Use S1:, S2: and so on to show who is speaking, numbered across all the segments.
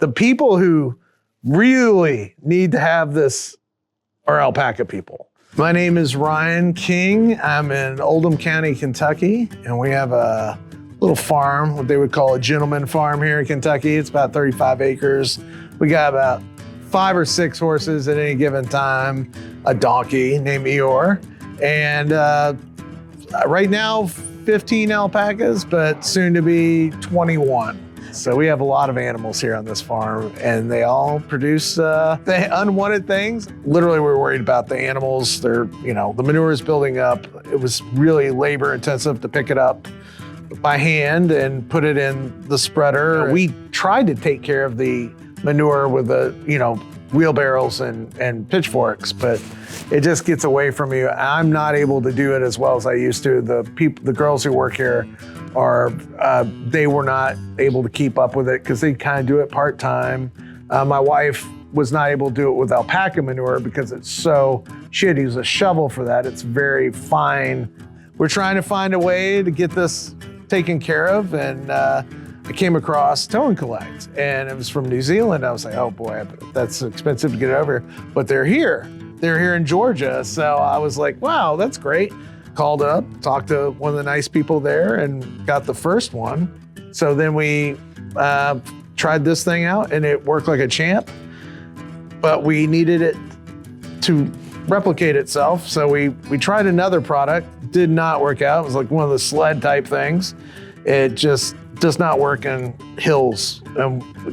S1: The people who really need to have this are alpaca people. My name is Ryan King. I'm in Oldham County, Kentucky, and we have a little farm, what they would call a gentleman farm here in Kentucky. It's about 35 acres. We got about 5 or 6 horses at any given time, a donkey named Eeyore, and right now 15 alpacas, but soon to be 21. So we have a lot of animals here on this farm, and they all produce the unwanted things. Literally, we're worried about the animals. The manure is building up. It was really labor intensive to pick it up by hand and put it in the spreader. We tried to take care of the manure with the, wheelbarrows and pitchforks, but it just gets away from you. I'm not able to do it as well as I used to. The girls who work here they were not able to keep up with it because they kind of do it part-time. My wife was not able to do it with alpaca manure because she had to use a shovel for that. It's very fine. We're trying to find a way to get this taken care of, and I came across Tow and Collect, and it was from New Zealand. I was like, oh boy, that's expensive to get over, but they're here. They're here in Georgia. So I was like, wow, that's great. Called up, talked to one of the nice people there and got the first one. So then we tried this thing out and it worked like a champ, but we needed it to replicate itself. So we tried another product, did not work out. It was like one of the sled type things. It just does not work in hills.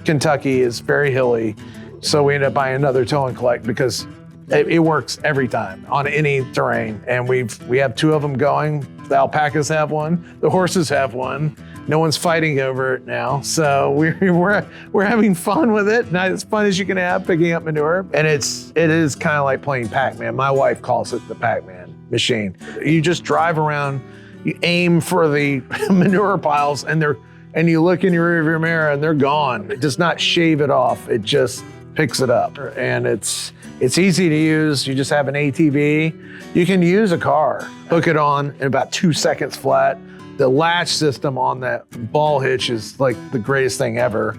S1: Kentucky is very hilly. So we ended up buying another Tow and Collect because it works every time on any terrain. And we have 2 of them going. The alpacas have one, the horses have one. No one's fighting over it now. So we're having fun with it. Not as fun as you can have picking up manure. And it is kind of like playing Pac-Man. My wife calls it the Pac-Man machine. You just drive around, you aim for the manure piles and you look in your rearview mirror and they're gone. It does not shave it off. It just picks it up. And it's easy to use. You just have an ATV. You can use a car, hook it on in about 2 seconds flat. The latch system on that ball hitch is like the greatest thing ever.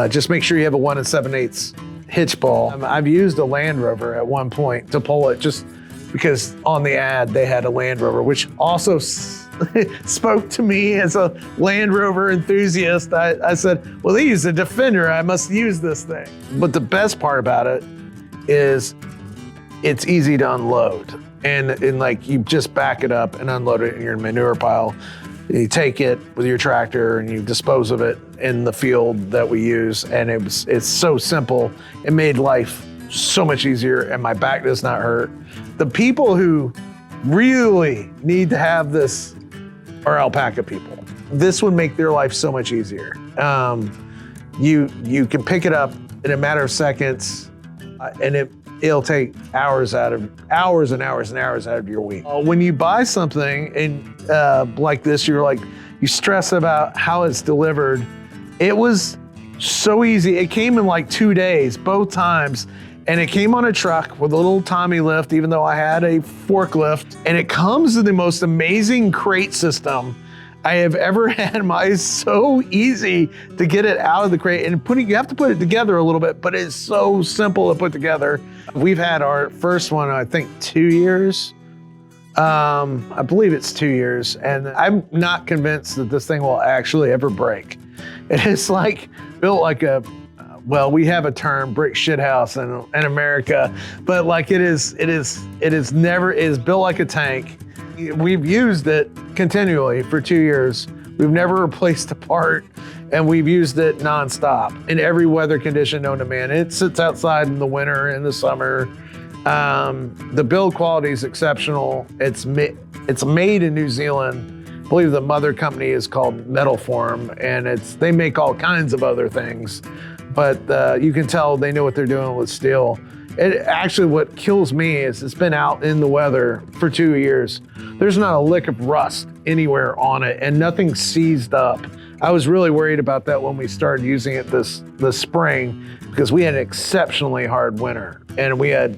S1: Just make sure you have a 1 7/8 hitch ball. I've used a Land Rover at one point to pull it just because on the ad they had a Land Rover, which also spoke to me as a Land Rover enthusiast. I said, well, they use a Defender, I must use this thing. But the best part about it is it's easy to unload. And like you just back it up and unload it in your manure pile. You take it with your tractor and you dispose of it in the field that we use. And it's so simple. It made life so much easier and my back does not hurt. The people who really need to have this are alpaca people. This would make their life so much easier. You can pick it up in a matter of seconds, and it'll take hours and hours and hours out of your week. When you buy something and like this, you stress about how it's delivered. It was so easy. It came in like 2 days, both times. And it came on a truck with a little Tommy lift, even though I had a forklift. And it comes in the most amazing crate system I have ever had. It's so easy to get it out of the crate and you have to put it together a little bit, but it's so simple to put together. We've had our first one, I think 2 years. I believe it's 2 years. And I'm not convinced that this thing will actually ever break. It is like built like we have a term, brick shit house in America, but like it is built like a tank. We've used it continually for 2 years. We've never replaced a part, and we've used it nonstop in every weather condition known to man. It sits outside in the winter, in the summer. The build quality is exceptional. It's made in New Zealand. I believe the mother company is called Metal Form, and they make all kinds of other things. But you can tell they know what they're doing with steel. What kills me is it's been out in the weather for 2 years. There's not a lick of rust anywhere on it and nothing seized up. I was really worried about that when we started using it this spring because we had an exceptionally hard winter and we had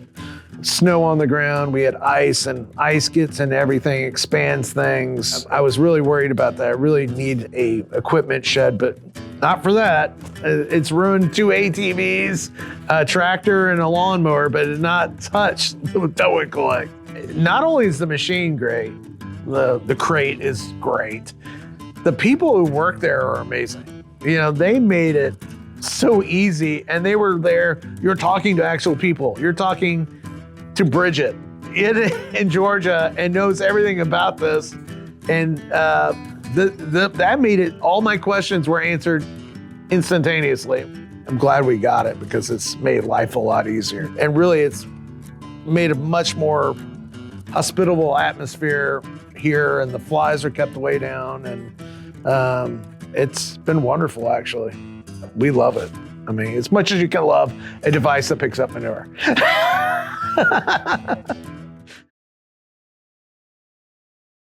S1: snow on the ground, we had ice, and ice gets in everything, expands things. I was really worried about that. I really need a equipment shed, but Not for that. It's ruined 2 ATVs, a tractor, and a lawnmower, but it not touched the tow and collect. Not only is the machine great, the crate is great. The people who work there are amazing. You know, they made it so easy, and they were there. You're talking to actual people. You're talking to Bridget in Georgia and knows everything about this. And that made it, all my questions were answered instantaneously. I'm glad we got it because it's made life a lot easier. And really it's made a much more hospitable atmosphere here, and the flies are kept way down, and it's been wonderful actually. We love it. I mean, as much as you can love a device that picks up manure.